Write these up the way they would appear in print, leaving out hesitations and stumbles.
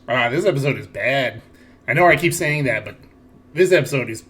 This episode is bad. I know I keep saying that, but this episode is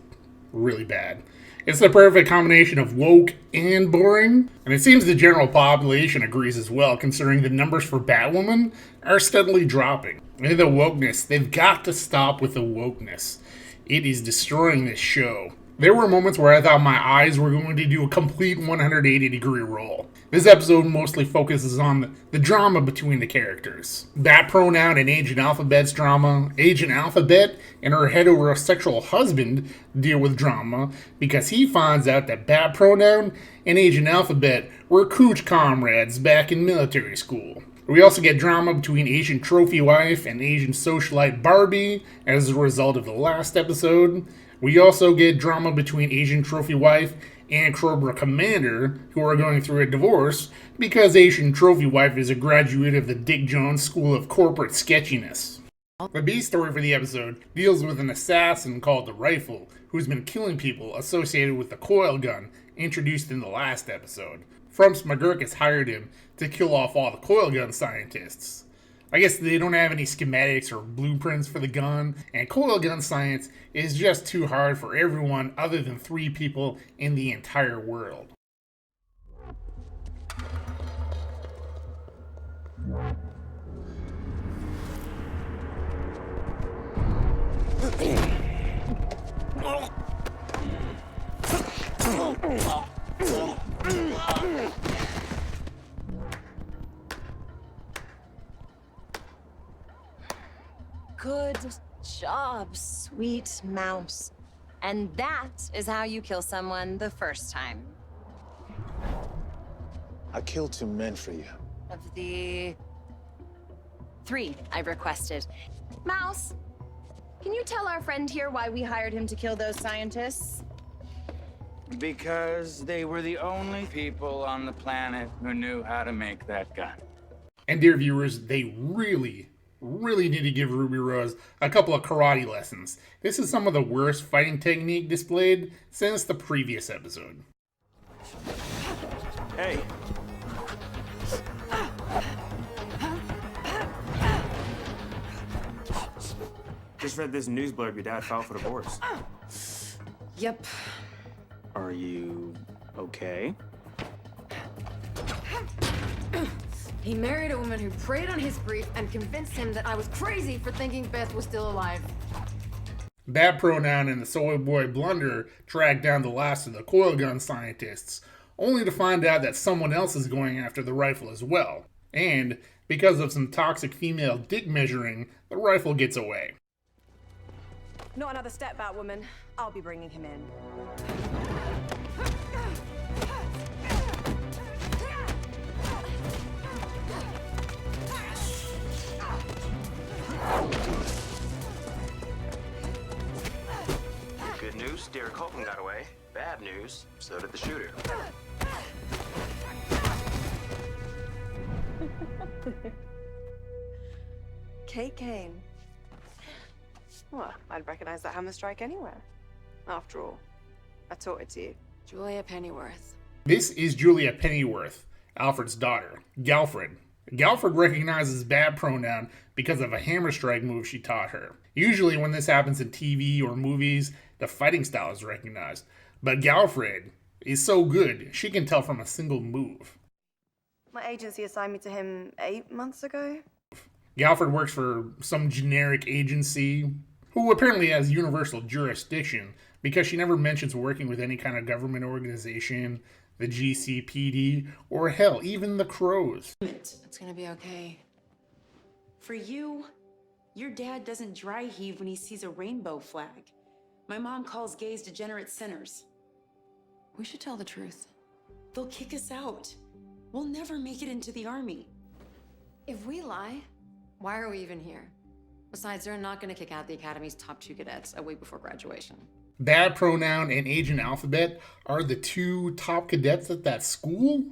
really bad. It's the perfect combination of woke and boring, and it seems the general population agrees as well, considering the numbers for Batwoman are steadily dropping. And the wokeness, they've got to stop with the wokeness. It is destroying this show. There were moments where I thought my eyes were going to do a complete 180-degree roll. This episode mostly focuses on the drama between the characters. Bat Pronoun and Agent Alphabet's drama. Agent Alphabet and her heterosexual husband deal with drama because he finds out that Bat Pronoun and Agent Alphabet were cooch comrades back in military school. We also get drama between Asian Trophy Wife and Asian Socialite Barbie as a result of the last episode. We also get drama between Asian Trophy Wife and Cobra Commander, who are going through a divorce because Asian Trophy Wife is a graduate of the Dick Jones School of Corporate Sketchiness. The B story for the episode deals with an assassin called the Rifle, who's been killing people associated with the coil gun introduced in the last episode. Frumps McGurk has hired him to kill off all the coil gun scientists. I guess they don't have any schematics or blueprints for the gun, and coil gun science is just too hard for everyone other than 3 people in the entire world. Good job, sweet mouse. And that is how you kill someone the first time. I killed 2 men for you. Of the 3 I've requested. Mouse, can you tell our friend here why we hired him to kill those scientists? Because they were the only people on the planet who knew how to make that gun. And dear viewers, they really need to give Ruby Rose a couple of karate lessons. This is some of the worst fighting technique displayed since the previous episode. Hey. Just read this news blurb your dad filed for divorce. Yep. Are you okay? He married a woman who preyed on his grief and convinced him that I was crazy for thinking Beth was still alive. Bat Pronoun and the Soy Boy Blunder track down the last of the coil gun scientists, only to find out that someone else is going after the Rifle as well. And, because of some toxic female dick measuring, the Rifle gets away. Not another step, Batwoman. I'll be bringing him in. Good news, Derek Holcomb got away. Bad news, so did the shooter. Kate Kane. Well, I'd recognize that hammer strike anywhere. After all, I taught it to you. Julia Pennyworth. This is Julia Pennyworth, Alfred's daughter, Galfred. Galfred recognizes Bat Pronoun because of a hammer strike move she taught her. Usually when this happens in TV or movies, the fighting style is recognized. But Galfred is so good, she can tell from a single move. My agency assigned me to him 8 months ago. Galfred works for some generic agency who apparently has universal jurisdiction because she never mentions working with any kind of government organization, the GCPD, or hell, even the Crows. It's gonna be okay. For you, your dad doesn't dry heave when he sees a rainbow flag. My mom calls gays degenerate sinners. We should tell the truth. They'll kick us out. We'll never make it into the army. If we lie, why are we even here? Besides, they're not gonna kick out the Academy's top 2 cadets a week before graduation. Bat Pronoun and Agent Alphabet are the 2 top cadets at that school?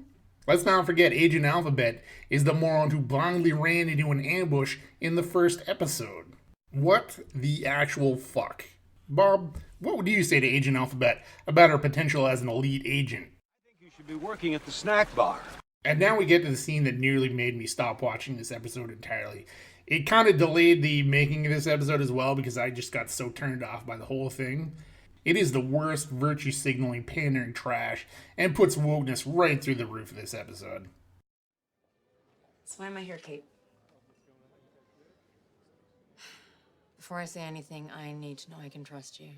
Let's not forget Agent Alphabet is the moron who blindly ran into an ambush in the first episode. What the actual fuck? Bob, what would you say to Agent Alphabet about her potential as an elite agent? I think you should be working at the snack bar. And now we get to the scene that nearly made me stop watching this episode entirely. It kind of delayed the making of this episode as well because I just got so turned off by the whole thing. It is the worst virtue signaling, pandering trash and puts wokeness right through the roof of this episode. So why am I here, Kate? Before I say anything, I need to know I can trust you.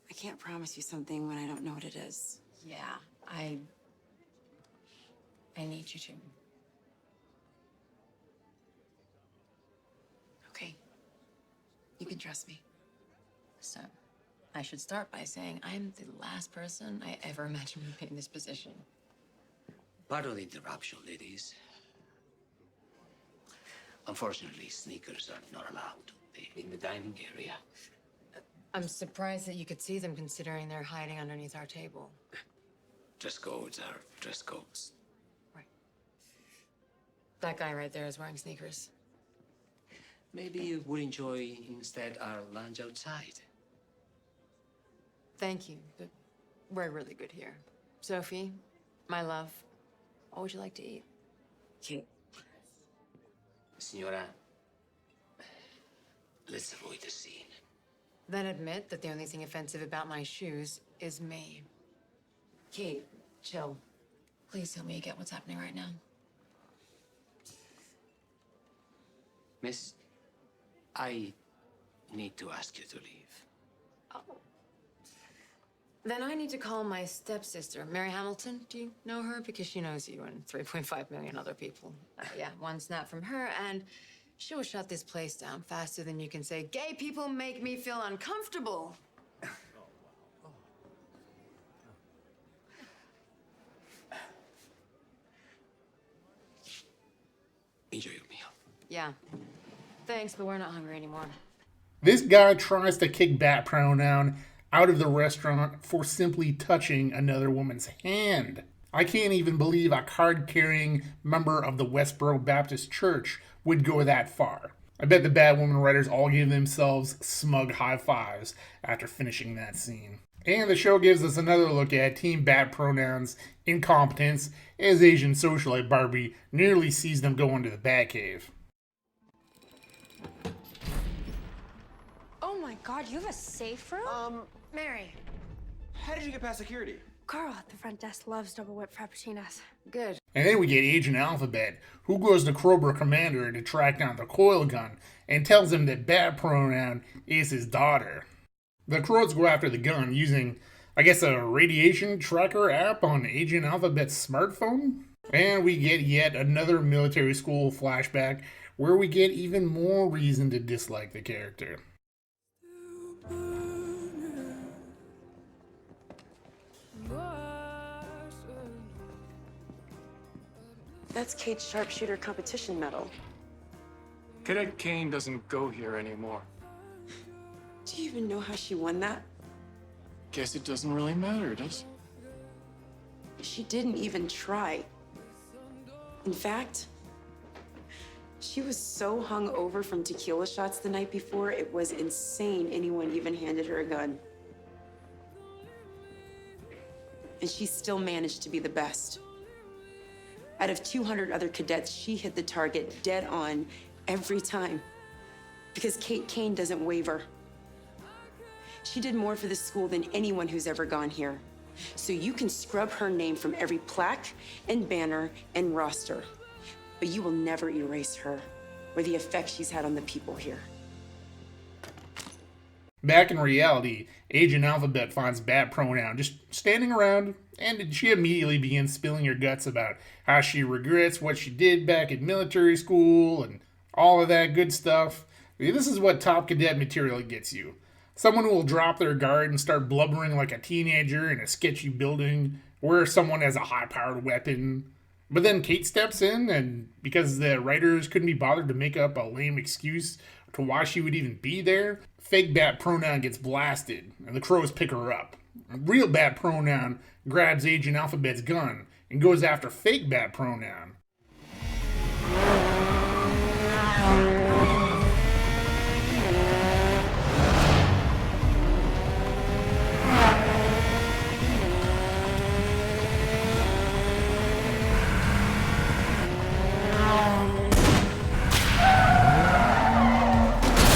I can't promise you something when I don't know what it is. Yeah, I need you to. Okay. You can trust me. So, I should start by saying I'm the last person I ever imagined would be in this position. Pardon the interruption, ladies. Unfortunately, sneakers are not allowed in the dining area. I'm surprised that you could see them considering they're hiding underneath our table. Dress codes are dress codes. That guy right there is wearing sneakers. Maybe you would enjoy instead our lunch outside. Thank you, but we're really good here. Sophie, my love, what would you like to eat? Kate. Signora, let's avoid the scene. Then admit that the only thing offensive about my shoes is me. Kate, chill. Please tell me you get what's happening right now. Miss, I need to ask you to leave. Oh. Then I need to call my stepsister, Mary Hamilton. Do you know her? Because she knows you and 3.5 million other people. Yeah, one snap from her, and she'll shut this place down faster than you can say, gay people make me feel uncomfortable. Enjoy your meal. Yeah. Thanks, but we're not hungry anymore. This guy tries to kick Bat Pronoun out of the restaurant for simply touching another woman's hand. I can't even believe a card-carrying member of the Westboro Baptist Church would go that far. I bet the Batwoman writers all gave themselves smug high fives after finishing that scene. And the show gives us another look at Team Bat Pronoun's incompetence as Asian socialite Barbie nearly sees them go into the Batcave. Oh my god, you have a safe room? Mary. How did you get past security? Carl at the front desk loves double whip frappuccinos. Good. And then we get Agent Alphabet, who goes to Cobra Commander to track down the coil gun and tells him that Bat Pronoun is his daughter. The Croats go after the gun using, I guess, a radiation tracker app on Agent Alphabet's smartphone. And we get yet another military school flashback where we get even more reason to dislike the character. That's Kate's sharpshooter competition medal. Cadet Kane doesn't go here anymore. Do you even know how she won that? Guess it doesn't really matter, does it? She didn't even try. In fact, she was so hung over from tequila shots the night before, it was insane anyone even handed her a gun. And she still managed to be the best. Out of 200 other cadets, she hit the target dead on every time. Because Kate Kane doesn't waver. She did more for this school than anyone who's ever gone here. So you can scrub her name from every plaque and banner and roster. But you will never erase her or the effect she's had on the people here. Back in reality, Agent Alphabet finds Bat Pronoun just standing around, and she immediately begins spilling her guts about how she regrets what she did back in military school and all of that good stuff. This is what top cadet material gets you. Someone who will drop their guard and start blubbering like a teenager in a sketchy building where someone has a high-powered weapon. But then Kate steps in, and because the writers couldn't be bothered to make up a lame excuse to why she would even be there, fake Bat Pronoun gets blasted, and the Crows pick her up. Real Bat Pronoun grabs Agent Alphabet's gun and goes after fake Bat Pronoun.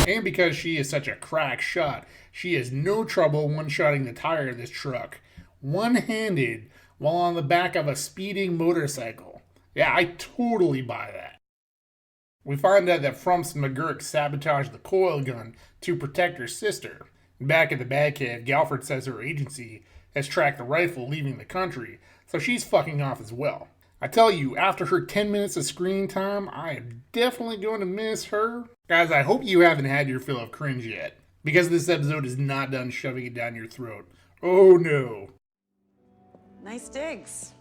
And because she is such a crack shot, she has no trouble one-shotting the tire of this truck, one-handed, while on the back of a speeding motorcycle. Yeah, I totally buy that. We find out that Frumps McGurk sabotaged the coil gun to protect her sister. Back at the Batcave, Galford says her agency has tracked the rifle leaving the country, so she's fucking off as well. I tell you, after her 10 minutes of screen time, I am definitely going to miss her. Guys, I hope you haven't had your fill of cringe yet, because this episode is not done shoving it down your throat. Oh no. Nice digs.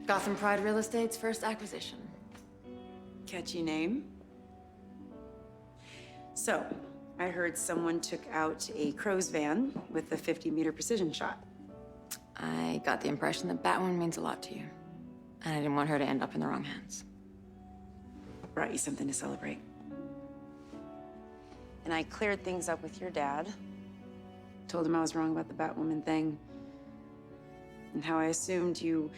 Gotham Pride Real Estate's first acquisition. Catchy name. So, I heard someone took out a crow's van with a 50-meter precision shot. I got the impression that Batwoman means a lot to you. And I didn't want her to end up in the wrong hands. Brought you something to celebrate. And I cleared things up with your dad. Told him I was wrong about the Batwoman thing. And how I assumed you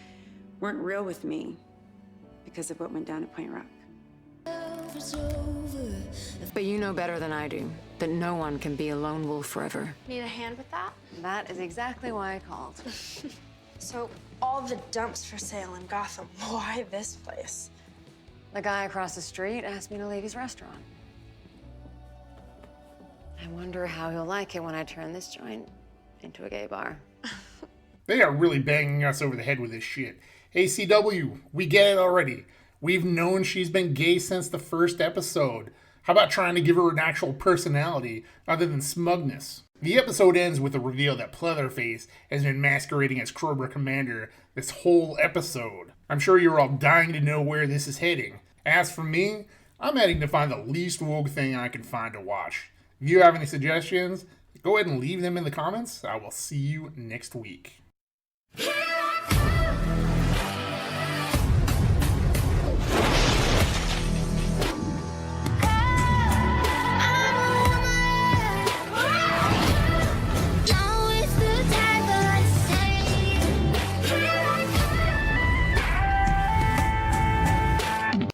weren't real with me because of what went down at Point Rock. But you know better than I do that no one can be a lone wolf forever. Need a hand with that? That is exactly why I called. So, all the dumps for sale in Gotham. Why this place? The guy across the street asked me to leave his restaurant. I wonder how he'll like it when I turn this joint into a gay bar. They are really banging us over the head with this shit. Hey, CW, we get it already. We've known she's been gay since the first episode. How about trying to give her an actual personality other than smugness? The episode ends with a reveal that Pleatherface has been masquerading as Cobra Commander this whole episode. I'm sure you're all dying to know where this is heading. As for me, I'm heading to find the least woke thing I can find to watch. If you have any suggestions, go ahead and leave them in the comments. I will see you next week. Here I come.